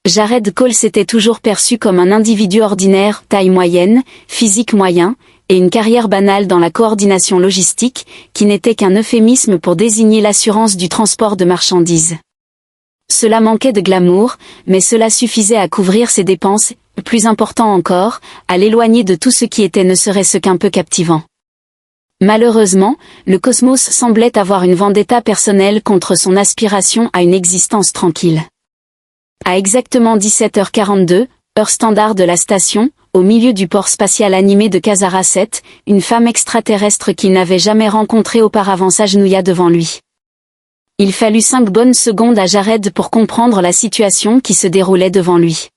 Jared Cole s'était toujours perçu comme un individu ordinaire, taille moyenne, physique moyen, et une carrière banale dans la coordination logistique, qui n'était qu'un euphémisme pour désigner l'assurance du transport de marchandises. Cela manquait de glamour, mais cela suffisait à couvrir ses dépenses, plus important encore, à l'éloigner de tout ce qui était ne serait-ce qu'un peu captivant. Malheureusement, le cosmos semblait avoir une vendetta personnelle contre son aspiration à une existence tranquille. À exactement 17h42, heure standard de la station, au milieu du port spatial animé de Kazara 7, une femme extraterrestre qu'il n'avait jamais rencontrée auparavant s'agenouilla devant lui. Il fallut 5 bonnes secondes à Jared pour comprendre la situation qui se déroulait devant lui.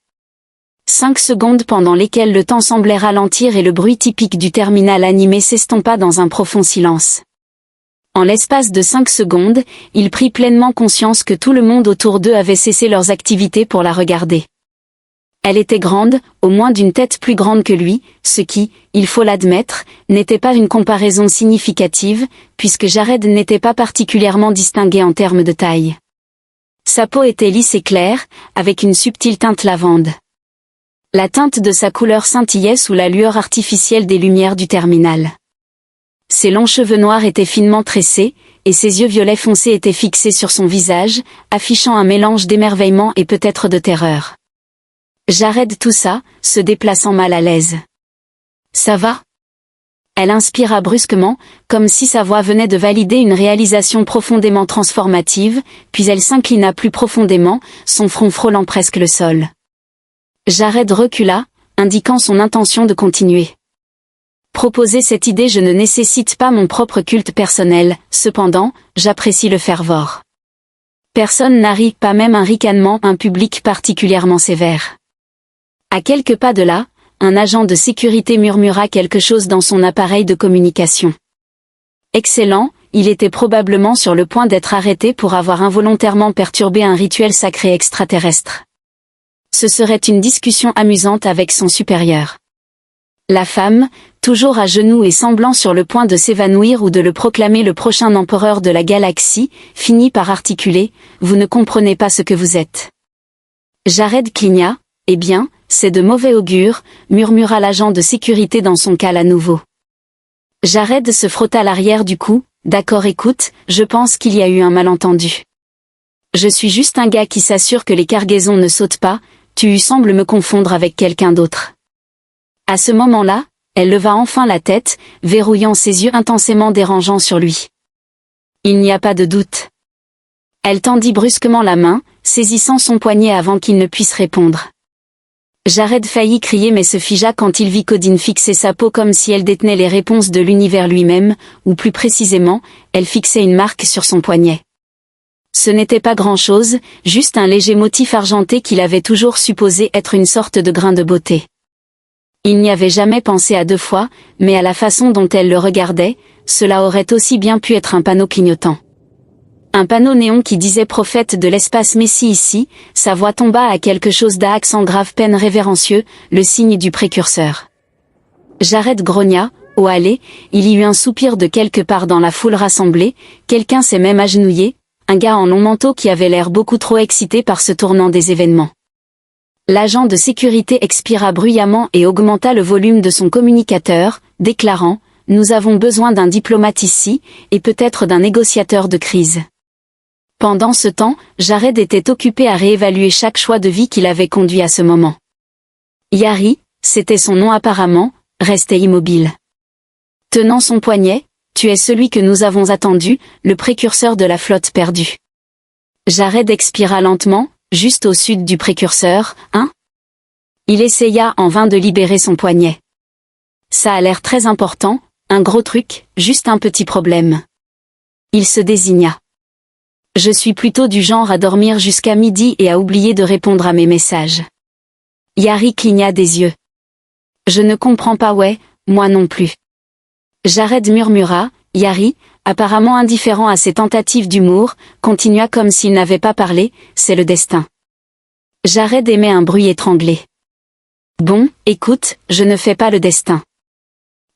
5 secondes pendant lesquelles le temps semblait ralentir et le bruit typique du terminal animé s'estompa dans un profond silence. En l'espace de 5 secondes, il prit pleinement conscience que tout le monde autour d'eux avait cessé leurs activités pour la regarder. Elle était grande, au moins d'une tête plus grande que lui, ce qui, il faut l'admettre, n'était pas une comparaison significative, puisque Jared n'était pas particulièrement distingué en termes de taille. Sa peau était lisse et claire, avec une subtile teinte lavande. La teinte de sa couleur scintillait sous la lueur artificielle des lumières du terminal. Ses longs cheveux noirs étaient finement tressés, et ses yeux violets foncés étaient fixés sur son visage, affichant un mélange d'émerveillement et peut-être de terreur. Jared toussa, se déplaçant mal à l'aise. « Ça va ?» Elle inspira brusquement, comme si sa voix venait de valider une réalisation profondément transformative, puis elle s'inclina plus profondément, son front frôlant presque le sol. Jared recula, indiquant son intention de continuer. Proposer cette idée, je ne nécessite pas mon propre culte personnel, cependant, j'apprécie le fervor. Personne n'arrive, pas même un ricanement, un public particulièrement sévère. À quelques pas de là, un agent de sécurité murmura quelque chose dans son appareil de communication. Excellent, il était probablement sur le point d'être arrêté pour avoir involontairement perturbé un rituel sacré extraterrestre. Ce serait une discussion amusante avec son supérieur. La femme, toujours à genoux et semblant sur le point de s'évanouir ou de le proclamer le prochain empereur de la galaxie, finit par articuler « Vous ne comprenez pas ce que vous êtes. » Jared cligna. « Eh bien, c'est de mauvais augure », murmura l'agent de sécurité dans son cale à nouveau. Jared se frotta l'arrière du cou. « D'accord, écoute, je pense qu'il y a eu un malentendu. Je suis juste un gars qui s'assure que les cargaisons ne sautent pas, tu sembles me confondre avec quelqu'un d'autre. » À ce moment-là, elle leva enfin la tête, verrouillant ses yeux intensément dérangeants sur lui. « Il n'y a pas de doute. » Elle tendit brusquement la main, saisissant son poignet avant qu'il ne puisse répondre. Jared faillit crier mais se figea quand il vit Codine fixer sa peau comme si elle détenait les réponses de l'univers lui-même, ou plus précisément, elle fixait une marque sur son poignet. Ce n'était pas grand-chose, juste un léger motif argenté qu'il avait toujours supposé être une sorte de grain de beauté. Il n'y avait jamais pensé à 2 fois, mais à la façon dont elle le regardait, cela aurait aussi bien pu être un panneau clignotant. Un panneau néon qui disait prophète de l'espace Messie ici, sa voix tomba à quelque chose d'accent grave peine révérencieux, le signe du précurseur. Jared grogna, oh allez, il y eut un soupir de quelque part dans la foule rassemblée, quelqu'un s'est même agenouillé, un gars en long manteau qui avait l'air beaucoup trop excité par ce tournant des événements. L'agent de sécurité expira bruyamment et augmenta le volume de son communicateur, déclarant « Nous avons besoin d'un diplomate ici, et peut-être d'un négociateur de crise. » Pendant ce temps, Jared était occupé à réévaluer chaque choix de vie qui l'avait conduit à ce moment. Yari, c'était son nom apparemment, restait immobile. Tenant son poignet, « Tu es celui que nous avons attendu, le précurseur de la flotte perdue. » Jared expira lentement, juste au sud du précurseur, hein? Il essaya en vain de libérer son poignet. Ça a l'air très important, un gros truc, juste un petit problème. Il se désigna. Je suis plutôt du genre à dormir jusqu'à midi et à oublier de répondre à mes messages. Yari cligna des yeux. Je ne comprends pas, ouais, moi non plus. Jared murmura, Yari, apparemment indifférent à ses tentatives d'humour, continua comme s'il n'avait pas parlé, c'est le destin. Jared émet un bruit étranglé. Bon, écoute, je ne fais pas le destin.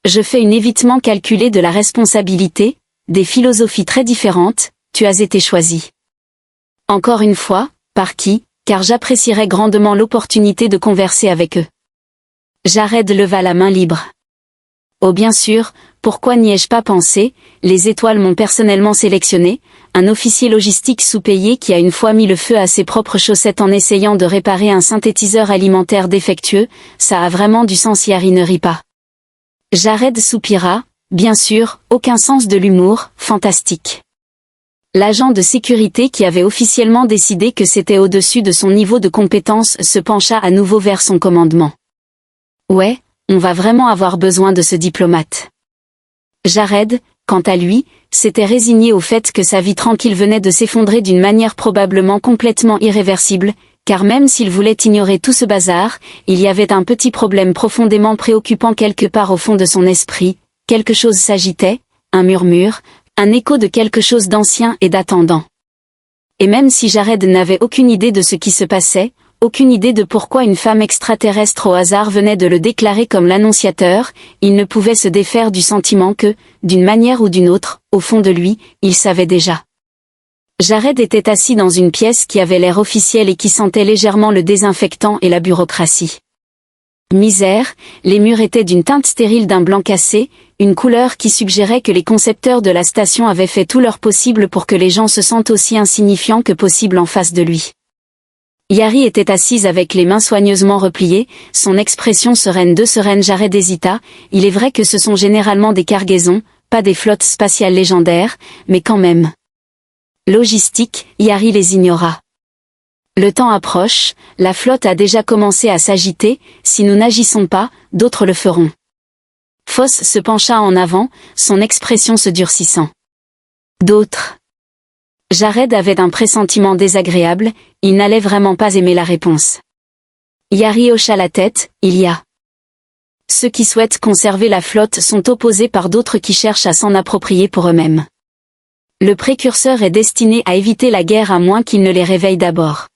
Je fais un évitement calculé de la responsabilité, des philosophies très différentes, tu as été choisi. Encore une fois, par qui, car j'apprécierais grandement l'opportunité de converser avec eux. Jared leva la main libre. Oh bien sûr, pourquoi n'y ai-je pas pensé, les étoiles m'ont personnellement sélectionné, un officier logistique sous-payé qui a une fois mis le feu à ses propres chaussettes en essayant de réparer un synthétiseur alimentaire défectueux, ça a vraiment du sens. Yari ne rit pas. Jared soupira, bien sûr, aucun sens de l'humour, fantastique. L'agent de sécurité qui avait officiellement décidé que c'était au-dessus de son niveau de compétence se pencha à nouveau vers son commandement. Ouais, on va vraiment avoir besoin de ce diplomate. Jared, quant à lui, s'était résigné au fait que sa vie tranquille venait de s'effondrer d'une manière probablement complètement irréversible, car même s'il voulait ignorer tout ce bazar, il y avait un petit problème profondément préoccupant quelque part au fond de son esprit, quelque chose s'agitait, un murmure, un écho de quelque chose d'ancien et d'attendant. Et même si Jared n'avait aucune idée de ce qui se passait, aucune idée de pourquoi une femme extraterrestre au hasard venait de le déclarer comme l'annonciateur, il ne pouvait se défaire du sentiment que, d'une manière ou d'une autre, au fond de lui, il savait déjà. Jared était assis dans une pièce qui avait l'air officielle et qui sentait légèrement le désinfectant et la bureaucratie. Misère, les murs étaient d'une teinte stérile d'un blanc cassé, une couleur qui suggérait que les concepteurs de la station avaient fait tout leur possible pour que les gens se sentent aussi insignifiants que possible en face de lui. Yari était assise avec les mains soigneusement repliées, son expression sereine. Jared hésita, il est vrai que ce sont généralement des cargaisons, pas des flottes spatiales légendaires, mais quand même. Logistique, Yari les ignora. Le temps approche, la flotte a déjà commencé à s'agiter, si nous n'agissons pas, d'autres le feront. Foss se pencha en avant, son expression se durcissant. D'autres. Jared avait un pressentiment désagréable, il n'allait vraiment pas aimer la réponse. Yari hocha la tête, il y a. Ceux qui souhaitent conserver la flotte sont opposés par d'autres qui cherchent à s'en approprier pour eux-mêmes. Le précurseur est destiné à éviter la guerre à moins qu'il ne les réveille d'abord.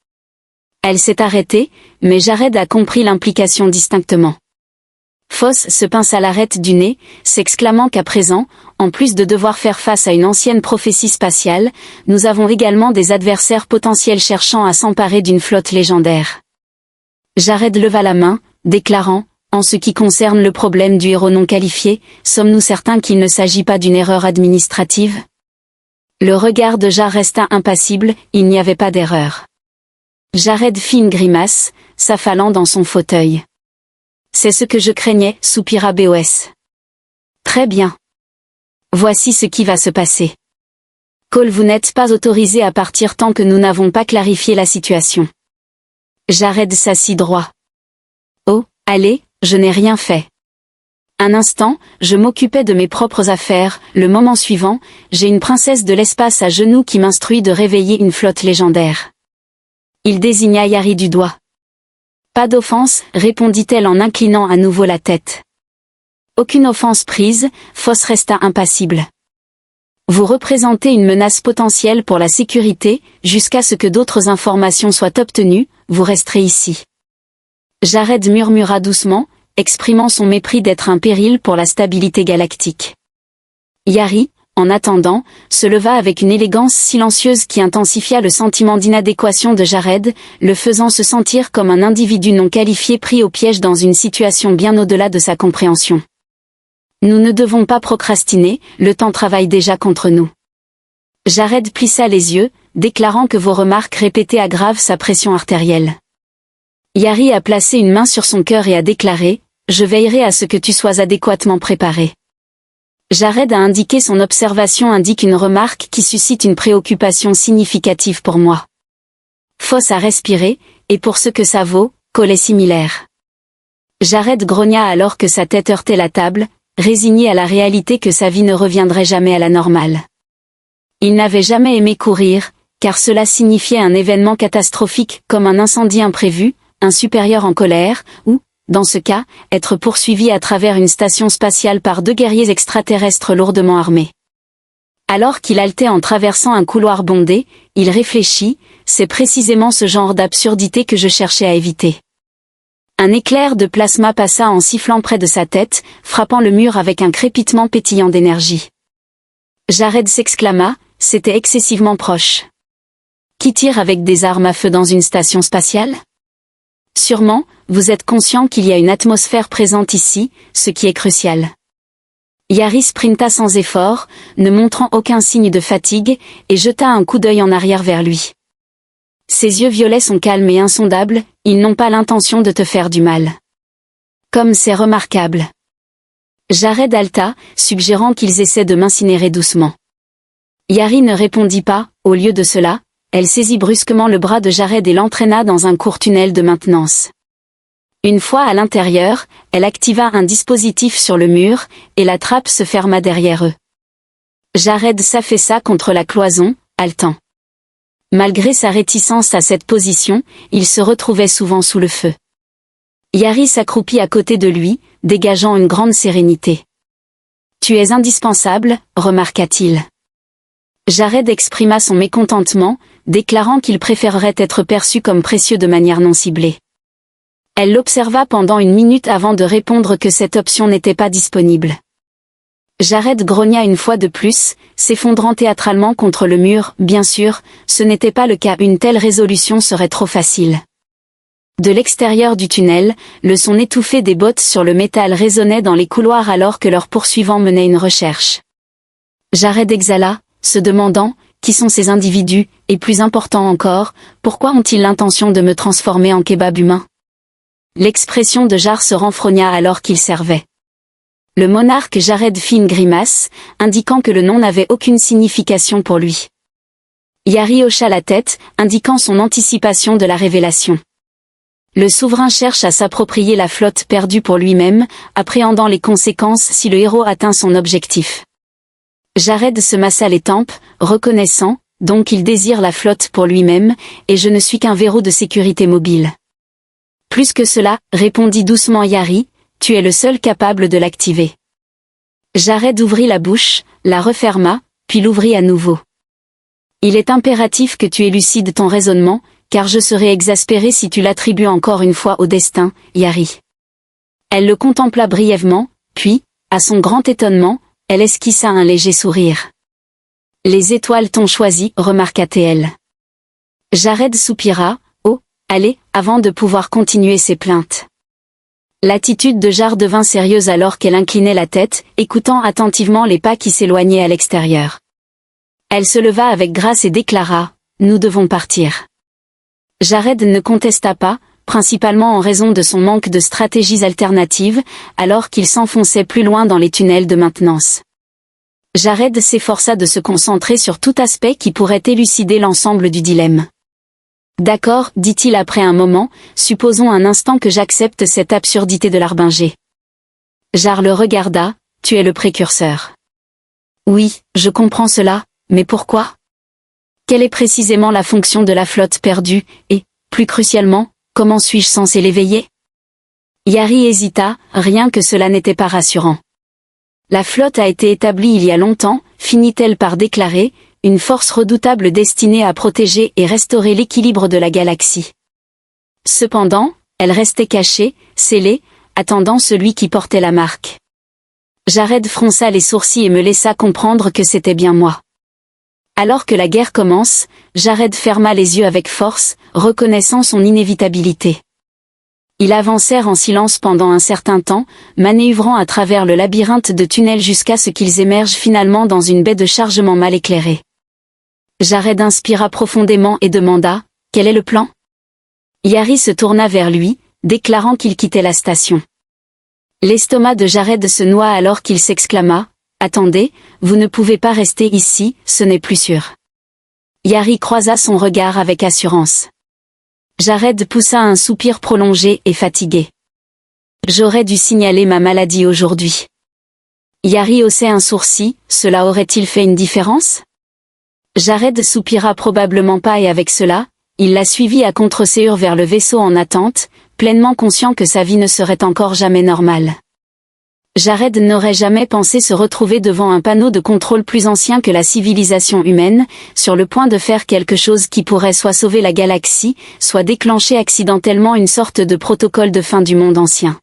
Elle s'est arrêtée, mais Jared a compris l'implication distinctement. Foss se pinça l'arête du nez, s'exclamant qu'à présent, en plus de devoir faire face à une ancienne prophétie spatiale, nous avons également des adversaires potentiels cherchant à s'emparer d'une flotte légendaire. Jared leva la main, déclarant, en ce qui concerne le problème du héros non qualifié, sommes-nous certains qu'il ne s'agit pas d'une erreur administrative? Le regard de Jared resta impassible, il n'y avait pas d'erreur. Jared fit une grimace, s'affalant dans son fauteuil. C'est ce que je craignais, soupira BOS. Très bien. Voici ce qui va se passer. Cole, vous n'êtes pas autorisé à partir tant que nous n'avons pas clarifié la situation. Jared s'assit droit. Oh, allez, je n'ai rien fait. Un instant, je m'occupais de mes propres affaires, le moment suivant, j'ai une princesse de l'espace à genoux qui m'instruit de réveiller une flotte légendaire. Il désigna Yari du doigt. Pas d'offense, répondit-elle en inclinant à nouveau la tête. Aucune offense prise, Foss resta impassible. Vous représentez une menace potentielle pour la sécurité, jusqu'à ce que d'autres informations soient obtenues, vous resterez ici. Jared murmura doucement, exprimant son mépris d'être un péril pour la stabilité galactique. Yari, en attendant, se leva avec une élégance silencieuse qui intensifia le sentiment d'inadéquation de Jared, le faisant se sentir comme un individu non qualifié pris au piège dans une situation bien au-delà de sa compréhension. Nous ne devons pas procrastiner, le temps travaille déjà contre nous. Jared plissa les yeux, déclarant que vos remarques répétées aggravent sa pression artérielle. Yari a placé une main sur son cœur et a déclaré, je veillerai à ce que tu sois adéquatement préparé. Jared a indiqué son observation indique une remarque qui suscite une préoccupation significative pour moi. Foss a respiré, et pour ce que ça vaut, Cole est similaire. Jared grogna alors que sa tête heurtait la table, résigné à la réalité que sa vie ne reviendrait jamais à la normale. Il n'avait jamais aimé courir, car cela signifiait un événement catastrophique comme un incendie imprévu, un supérieur en colère, ou, dans ce cas, être poursuivi à travers une station spatiale par 2 guerriers extraterrestres lourdement armés. Alors qu'il haletait en traversant un couloir bondé, il réfléchit, c'est précisément ce genre d'absurdité que je cherchais à éviter. Un éclair de plasma passa en sifflant près de sa tête, frappant le mur avec un crépitement pétillant d'énergie. Jared s'exclama, c'était excessivement proche. Qui tire avec des armes à feu dans une station spatiale? Sûrement, vous êtes conscient qu'il y a une atmosphère présente ici, ce qui est crucial. Yari sprinta sans effort, ne montrant aucun signe de fatigue, et jeta un coup d'œil en arrière vers lui. Ses yeux violets sont calmes et insondables, ils n'ont pas l'intention de te faire du mal. Comme c'est remarquable. Jared halta, suggérant qu'ils essaient de m'incinérer doucement. Yari ne répondit pas, au lieu de cela, elle saisit brusquement le bras de Jared et l'entraîna dans un court tunnel de maintenance. Une fois à l'intérieur, elle activa un dispositif sur le mur, et la trappe se ferma derrière eux. Jared s'affaissa contre la cloison, haletant. Malgré sa réticence à cette position, il se retrouvait souvent sous le feu. Yari s'accroupit à côté de lui, dégageant une grande sérénité. « Tu es indispensable », remarqua-t-il. Jared exprima son mécontentement, déclarant qu'il préférerait être perçu comme précieux de manière non ciblée. Elle l'observa pendant une minute avant de répondre que cette option n'était pas disponible. Jared grogna une fois de plus, s'effondrant théâtralement contre le mur. Bien sûr, ce n'était pas le cas, une telle résolution serait trop facile. De l'extérieur du tunnel, le son étouffé des bottes sur le métal résonnait dans les couloirs alors que leurs poursuivants menaient une recherche. Jared exhala, se demandant, qui sont ces individus, et plus important encore, pourquoi ont-ils l'intention de me transformer en kebab humain? L'expression de Jar se renfrogna alors qu'il servait. Le monarque Jared fit une grimace, indiquant que le nom n'avait aucune signification pour lui. Yari hocha la tête, indiquant son anticipation de la révélation. Le souverain cherche à s'approprier la flotte perdue pour lui-même, appréhendant les conséquences si le héros atteint son objectif. Jared se massa les tempes, reconnaissant, donc il désire la flotte pour lui-même, et je ne suis qu'un verrou de sécurité mobile. Plus que cela, répondit doucement Yari, tu es le seul capable de l'activer. Jared ouvrit la bouche, la referma, puis l'ouvrit à nouveau. Il est impératif que tu élucides ton raisonnement, car je serai exaspéré si tu l'attribues encore une fois au destin, Yari. Elle le contempla brièvement, puis, à son grand étonnement, elle esquissa un léger sourire. Les étoiles t'ont choisi, remarqua-t-elle. Jared soupira, oh, allez, avant de pouvoir continuer ses plaintes. L'attitude de Jar devint sérieuse alors qu'elle inclinait la tête, écoutant attentivement les pas qui s'éloignaient à l'extérieur. Elle se leva avec grâce et déclara, nous devons partir. Jared ne contesta pas, principalement en raison de son manque de stratégies alternatives, alors qu'il s'enfonçait plus loin dans les tunnels de maintenance. Jared s'efforça de se concentrer sur tout aspect qui pourrait élucider l'ensemble du dilemme. D'accord, dit-il après un moment, supposons un instant que j'accepte cette absurdité de l'arbinger. Jar le regarda, tu es le précurseur. Oui, je comprends cela, mais pourquoi? Quelle est précisément la fonction de la flotte perdue, et, plus crucialement, comment suis-je censé l'éveiller? Yari hésita, rien que cela n'était pas rassurant. La flotte a été établie il y a longtemps, finit-elle par déclarer, une force redoutable destinée à protéger et restaurer l'équilibre de la galaxie. Cependant, elle restait cachée, scellée, attendant celui qui portait la marque. Jared fronça les sourcils et me laissa comprendre que c'était bien moi. Alors que la guerre commence, Jared ferma les yeux avec force, reconnaissant son inévitabilité. Ils avancèrent en silence pendant un certain temps, manœuvrant à travers le labyrinthe de tunnels jusqu'à ce qu'ils émergent finalement dans une baie de chargement mal éclairée. Jared inspira profondément et demanda, « Quel est le plan ?» Yari se tourna vers lui, déclarant qu'il quittait la station. L'estomac de Jared se noua alors qu'il s'exclama, « Attendez, vous ne pouvez pas rester ici, ce n'est plus sûr. » Yari croisa son regard avec assurance. Jared poussa un soupir prolongé et fatigué. « J'aurais dû signaler ma maladie aujourd'hui. » Yari haussait un sourcil, cela aurait-il fait une différence? Jared soupira probablement pas et avec cela, il la suivit à contre-séhur vers le vaisseau en attente, pleinement conscient que sa vie ne serait encore jamais normale. Jared n'aurait jamais pensé se retrouver devant un panneau de contrôle plus ancien que la civilisation humaine, sur le point de faire quelque chose qui pourrait soit sauver la galaxie, soit déclencher accidentellement une sorte de protocole de fin du monde ancien.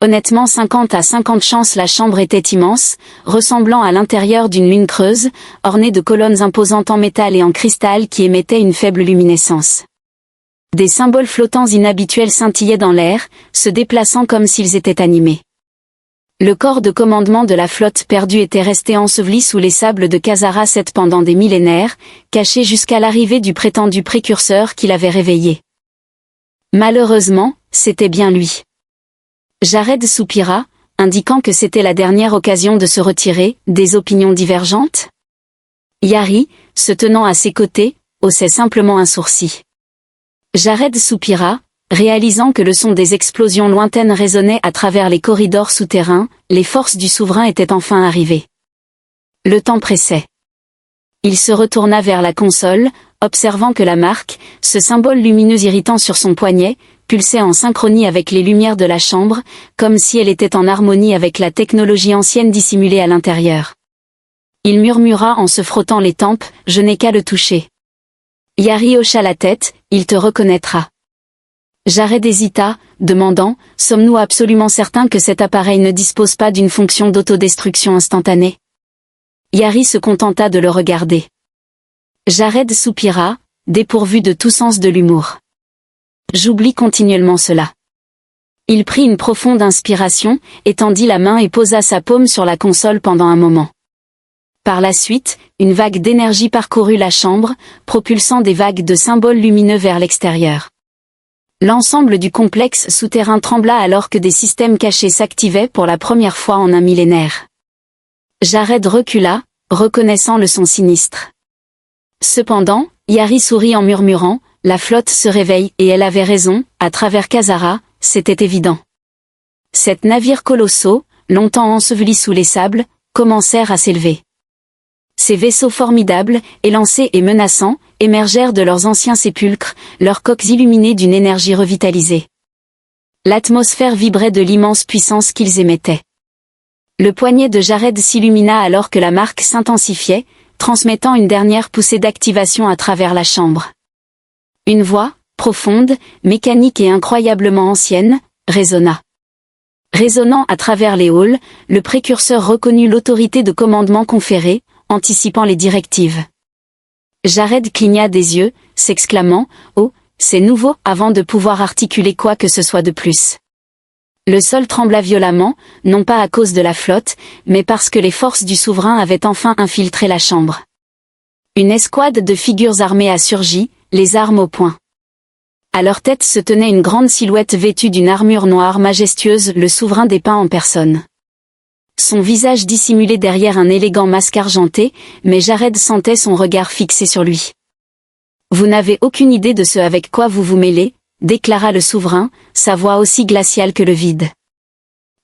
Honnêtement 50 à 50 chances la chambre était immense, ressemblant à l'intérieur d'une lune creuse, ornée de colonnes imposantes en métal et en cristal qui émettaient une faible luminescence. Des symboles flottants inhabituels scintillaient dans l'air, se déplaçant comme s'ils étaient animés. Le corps de commandement de la flotte perdue était resté enseveli sous les sables de Khazara 7 pendant des millénaires, caché jusqu'à l'arrivée du prétendu précurseur qui l'avait réveillé. Malheureusement, c'était bien lui. Jared soupira, indiquant que c'était la dernière occasion de se retirer, des opinions divergentes. Yari, se tenant à ses côtés, haussait simplement un sourcil. Jared soupira, réalisant que le son des explosions lointaines résonnait à travers les corridors souterrains, les forces du souverain étaient enfin arrivées. Le temps pressait. Il se retourna vers la console, observant que la marque, ce symbole lumineux irritant sur son poignet, pulsait en synchronie avec les lumières de la chambre, comme si elle était en harmonie avec la technologie ancienne dissimulée à l'intérieur. Il murmura en se frottant les tempes, « Je n'ai qu'à le toucher. » Yari hocha la tête, « Il te reconnaîtra. » Jared hésita, demandant, « Sommes-nous absolument certains que cet appareil ne dispose pas d'une fonction d'autodestruction instantanée ?» Yari se contenta de le regarder. Jared soupira, dépourvu de tout sens de l'humour. « J'oublie continuellement cela. » Il prit une profonde inspiration, étendit la main et posa sa paume sur la console pendant un moment. Par la suite, une vague d'énergie parcourut la chambre, propulsant des vagues de symboles lumineux vers l'extérieur. L'ensemble du complexe souterrain trembla alors que des systèmes cachés s'activaient pour la première fois en un millénaire. Jared recula, reconnaissant le son sinistre. Cependant, Yari sourit en murmurant, « La flotte se réveille et elle avait raison, à travers Khazara, c'était évident. » Sept navires colossaux, longtemps ensevelis sous les sables, commencèrent à s'élever. Ces vaisseaux formidables, élancés et menaçants, émergèrent de leurs anciens sépulcres, leurs coques illuminées d'une énergie revitalisée. L'atmosphère vibrait de l'immense puissance qu'ils émettaient. Le poignet de Jared s'illumina alors que la marque s'intensifiait, transmettant une dernière poussée d'activation à travers la chambre. Une voix, profonde, mécanique et incroyablement ancienne, résonna. Résonnant à travers les halls, le précurseur reconnut l'autorité de commandement conférée, anticipant les directives. Jared cligna des yeux, s'exclamant « Oh, c'est nouveau » avant de pouvoir articuler quoi que ce soit de plus. Le sol trembla violemment, non pas à cause de la flotte, mais parce que les forces du souverain avaient enfin infiltré la chambre. Une escouade de figures armées a surgi, les armes au poing. À leur tête se tenait une grande silhouette vêtue d'une armure noire majestueuse, le souverain dépeint en personne. Son visage dissimulé derrière un élégant masque argenté, mais Jared sentait son regard fixé sur lui. « Vous n'avez aucune idée de ce avec quoi vous vous mêlez », déclara le souverain, sa voix aussi glaciale que le vide.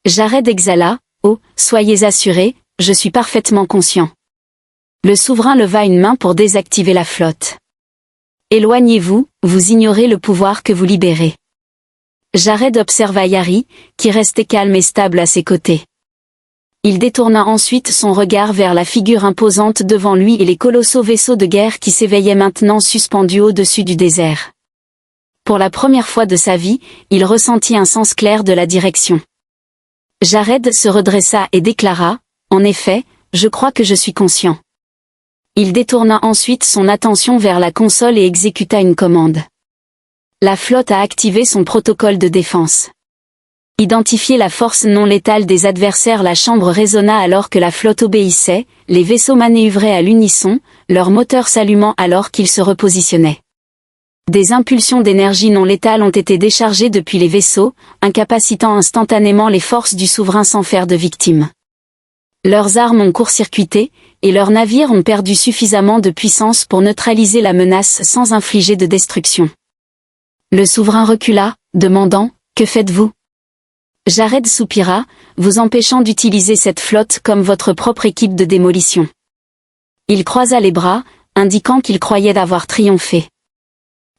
Jared exhala, « Oh, soyez assurés, je suis parfaitement conscient. » Le souverain leva une main pour désactiver la flotte. « Éloignez-vous, vous ignorez le pouvoir que vous libérez. » Jared observa Yari, qui restait calme et stable à ses côtés. Il détourna ensuite son regard vers la figure imposante devant lui et les colossaux vaisseaux de guerre qui s'éveillaient maintenant suspendus au-dessus du désert. Pour la première fois de sa vie, il ressentit un sens clair de la direction. Jared se redressa et déclara, « En effet, je crois que je suis conscient. » Il détourna ensuite son attention vers la console et exécuta une commande. La flotte a activé son protocole de défense. Identifier la force non létale des adversaires. La chambre résonna alors que la flotte obéissait, les vaisseaux manœuvraient à l'unisson, leurs moteurs s'allumant alors qu'ils se repositionnaient. Des impulsions d'énergie non létale ont été déchargées depuis les vaisseaux, incapacitant instantanément les forces du souverain sans faire de victimes. Leurs armes ont court-circuité, et leurs navires ont perdu suffisamment de puissance pour neutraliser la menace sans infliger de destruction. Le souverain recula, demandant, « Que faites-vous » Jared soupira, vous empêchant d'utiliser cette flotte comme votre propre équipe de démolition. Il croisa les bras, indiquant qu'il croyait avoir triomphé.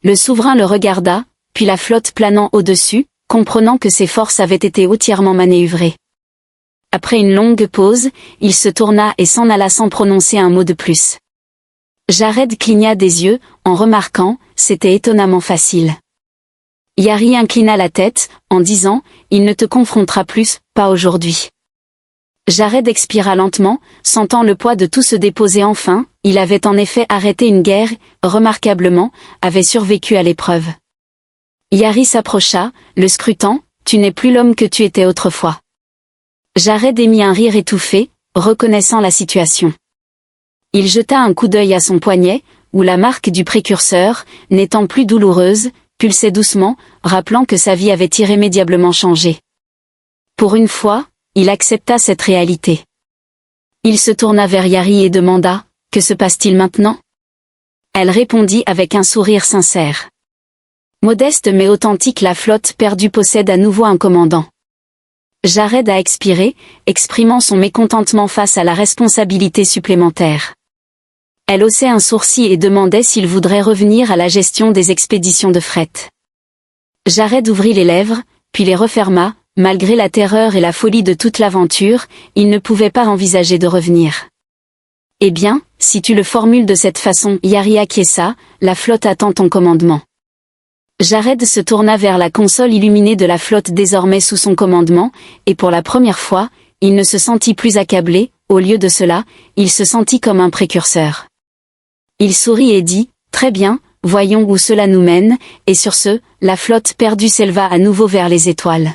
Le souverain le regarda, puis la flotte planant au-dessus, comprenant que ses forces avaient été entièrement manœuvrées. Après une longue pause, il se tourna et s'en alla sans prononcer un mot de plus. Jared cligna des yeux, en remarquant, c'était étonnamment facile. Yari inclina la tête, en disant, il ne te confrontera plus, pas aujourd'hui. Jared expira lentement, sentant le poids de tout se déposer enfin, il avait en effet arrêté une guerre, remarquablement, avait survécu à l'épreuve. Yari s'approcha, le scrutant, tu n'es plus l'homme que tu étais autrefois. Jared émit un rire étouffé, reconnaissant la situation. Il jeta un coup d'œil à son poignet, où la marque du précurseur, n'étant plus douloureuse, pulsait doucement, rappelant que sa vie avait irrémédiablement changé. Pour une fois, il accepta cette réalité. Il se tourna vers Yari et demanda, « Que se passe-t-il maintenant ?» Elle répondit avec un sourire sincère. Modeste mais authentique, la flotte perdue possède à nouveau un commandant. Jared a expiré, exprimant son mécontentement face à la responsabilité supplémentaire. Elle haussait un sourcil et demandait s'il voudrait revenir à la gestion des expéditions de fret. Jared ouvrit les lèvres, puis les referma, malgré la terreur et la folie de toute l'aventure, il ne pouvait pas envisager de revenir. Eh bien, si tu le formules de cette façon, Yari acquiesça, la flotte attend ton commandement. Jared se tourna vers la console illuminée de la flotte désormais sous son commandement, et pour la première fois, il ne se sentit plus accablé, au lieu de cela, il se sentit comme un précurseur. Il sourit et dit, « Très bien, voyons où cela nous mène », et sur ce, la flotte perdue s'éleva à nouveau vers les étoiles.